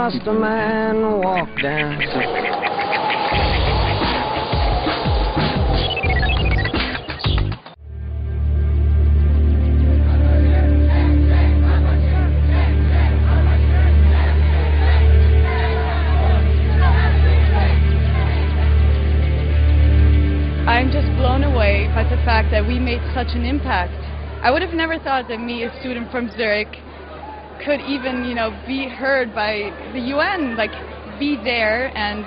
Rasta man walk down. I'm just blown away by the fact that we made such an impact. I would have never thought that me, a student from Zurich, could even, be heard by the UN, like, be there and...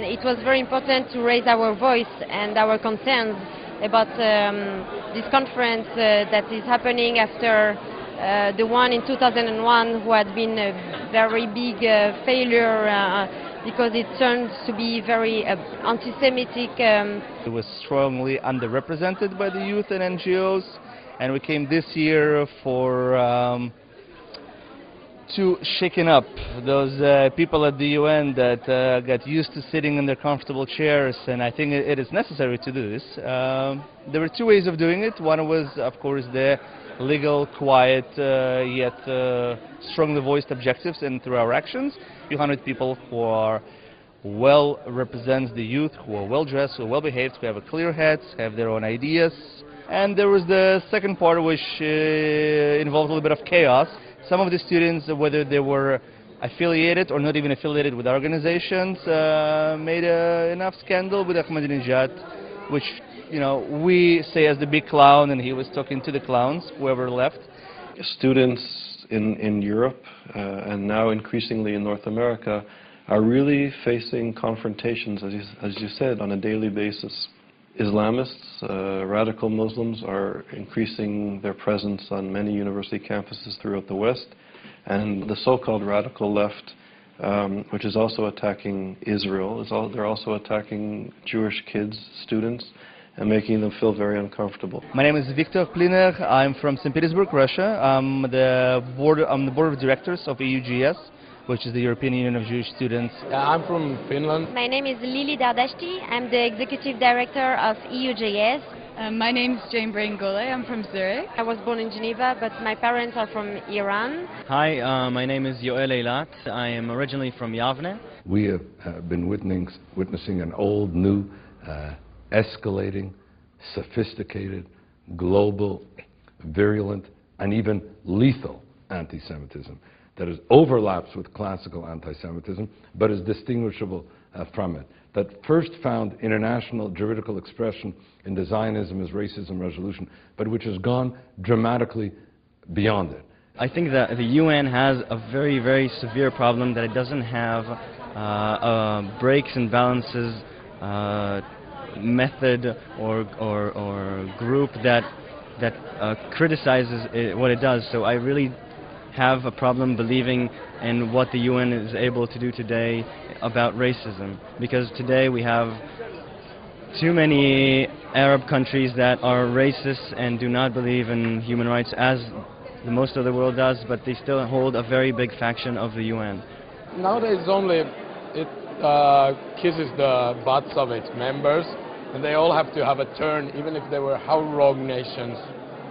It was very important to raise our voice and our concerns about this conference that is happening after the one in 2001, who had been a very big failure because it turns to be very anti-Semitic. It was strongly underrepresented by the youth and NGOs, and we came this year for to shaking up those people at the UN that got used to sitting in their comfortable chairs, and I think it is necessary to do this. There were two ways of doing it. One was, of course, the legal, quiet, yet strongly voiced objectives, and through our actions, 200 people who are well represents the youth, who are well dressed, who are well behaved, who have a clear heads, have their own ideas. And there was the second part, which involved a little bit of chaos. Some of the students, whether they were affiliated or not even affiliated with organizations, made enough scandal with Ahmedinejad, which, we say as the big clown, and he was talking to the clowns, whoever left. Students in Europe and now increasingly in North America are really facing confrontations, as you said, on a daily basis. Islamists, radical Muslims, are increasing their presence on many university campuses throughout the West, and the so-called radical left, which is also attacking Israel, they're also attacking Jewish kids, students, and making them feel very uncomfortable. My name is Victor Pliner. I'm from St. Petersburg, Russia. I'm the board of directors of EUGS, which is the European Union of Jewish Students. I'm from Finland. My name is Lili Dardashti. I'm the executive director of EUJS. My name is Jane Brain-Gole. I'm from Zurich. I was born in Geneva, but my parents are from Iran. Hi, my name is Yoel Eilat. I am originally from Yavne. We have been witnessing an old, new, escalating, sophisticated, global, virulent, and even lethal anti-Semitism that overlaps with classical anti-Semitism, but is distinguishable from it. That first found international juridical expression in the Zionism as racism resolution, but which has gone dramatically beyond it. I think that the UN has a very, very severe problem, that it doesn't have breaks and balances method or group that criticizes what it does. So I really have a problem believing in what the UN is able to do today about racism, because today we have too many Arab countries that are racist and do not believe in human rights as the most of the world does, but they still hold a very big faction of the UN. Nowadays it kisses the butts of its members, and they all have to have a turn, even if they were how rogue nations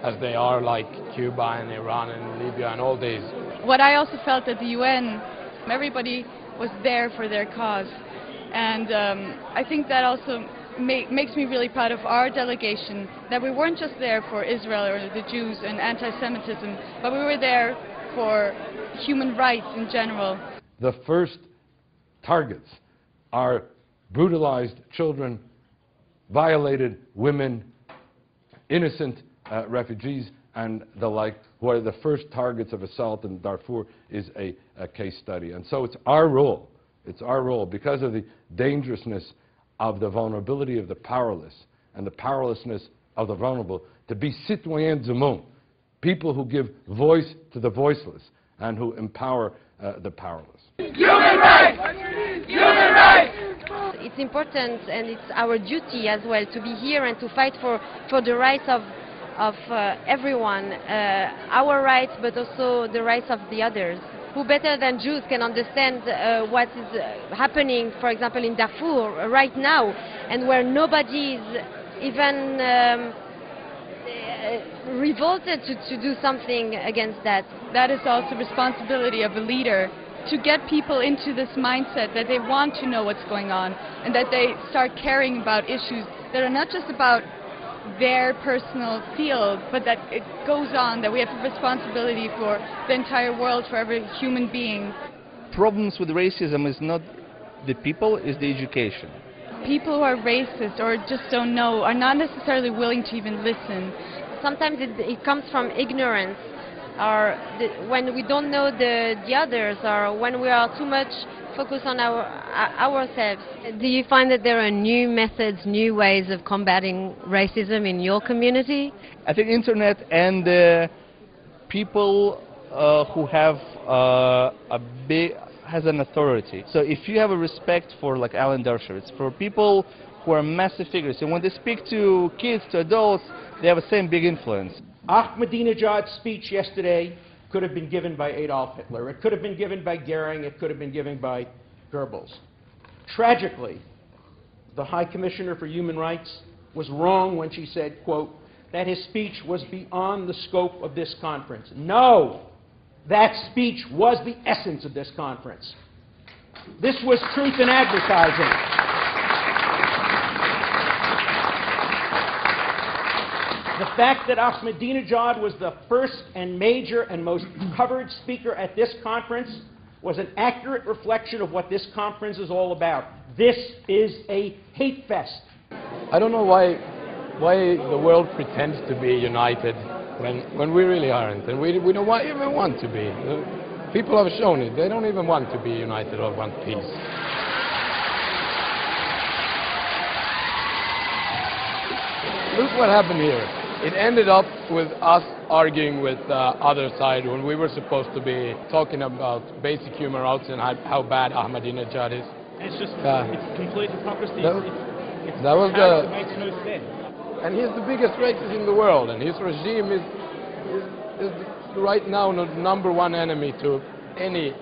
as they are, like Cuba and Iran and Libya and all these. What I also felt at the UN, everybody was there for their cause. And I think that also makes me really proud of our delegation, that we weren't just there for Israel or the Jews and anti-Semitism, but we were there for human rights in general. The first targets are brutalized children, violated women, innocent refugees, and the like, who are the first targets of assault in Darfur, is a case study. And so it's our role, because of the dangerousness of the vulnerability of the powerless and the powerlessness of the vulnerable, to be citoyens du monde, people who give voice to the voiceless and who empower the powerless. Human rights! Human rights! It's important, and it's our duty as well to be here and to fight for the rights of everyone, our rights, but also the rights of the others. who better than Jews can understand what is happening, for example, in Darfur right now, and where nobody is even revolted to do something against that. That is also responsibility of a leader, to get people into this mindset that they want to know what's going on and that they start caring about issues that are not just about their personal field, but that it goes on, that we have a responsibility for the entire world, for every human being. Problems with racism is not the people, it's the education. People who are racist or just don't know are not necessarily willing to even listen. Sometimes it comes from ignorance, or when we don't know the others, or when we are too much focused on ourselves. Do you find that there are new methods, new ways of combating racism in your community? I think internet and people who have has an authority. So if you have a respect for, like Alan Dershowitz, for people who are massive figures, and when they speak to kids, to adults, they have the same big influence. Ahmedinejad's speech yesterday could have been given by Adolf Hitler. It could have been given by Goering. It could have been given by Goebbels. Tragically, the High Commissioner for Human Rights was wrong when she said, quote, that his speech was beyond the scope of this conference. No! That speech was the essence of this conference. This was truth in advertising. The fact that Ahmedinejad was the first and major and most covered speaker at this conference was an accurate reflection of what this conference is all about. This is a hate fest. I don't know why the world pretends to be united when we really aren't, and we don't even want to be. People have shown it. They don't even want to be united or want peace. Look what happened here. It ended up with us arguing with the other side when we were supposed to be talking about basic human rights and how bad Ahmadinejad is. It's just, it's complete hypocrisy. It makes no sense. And he's the biggest racist in the world, and his regime is right now the #1 enemy to any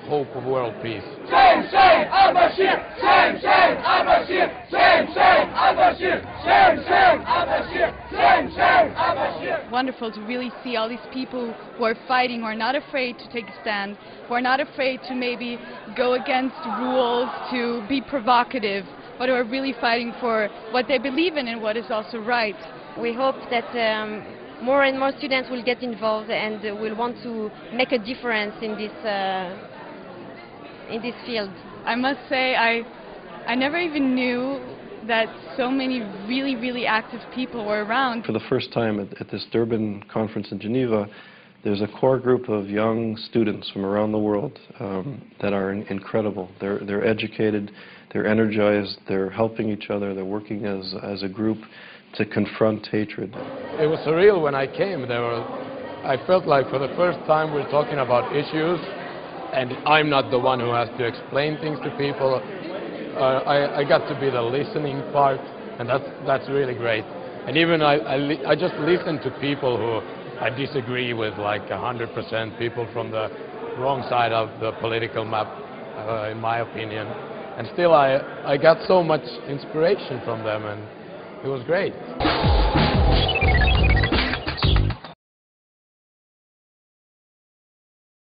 hope of world peace. Shame, shame, al-Bashir! Shame, shame, al-Bashir! Shame, shame, al-Bashir! Shame, shame, al-Bashir! Shame, shame, al-Bashir! Wonderful to really see all these people who are fighting, who are not afraid to take a stand, who are not afraid to maybe go against rules, to be provocative, but who are really fighting for what they believe in and what is also right. We hope that more and more students will get involved and will want to make a difference in this field. I must say, I never even knew that so many really, really active people were around. For the first time at this Durban Conference in Geneva, there's a core group of young students from around the world that are incredible. They're educated, they're energized, they're helping each other, they're working as a group to confront hatred. It was surreal when I came. I felt like for the first time we're talking about issues, and I'm not the one who has to explain things to people. I got to be the listening part, and that's really great. And even I just listen to people who I disagree with, like 100% people from the wrong side of the political map, in my opinion. And still I got so much inspiration from them, and it was great.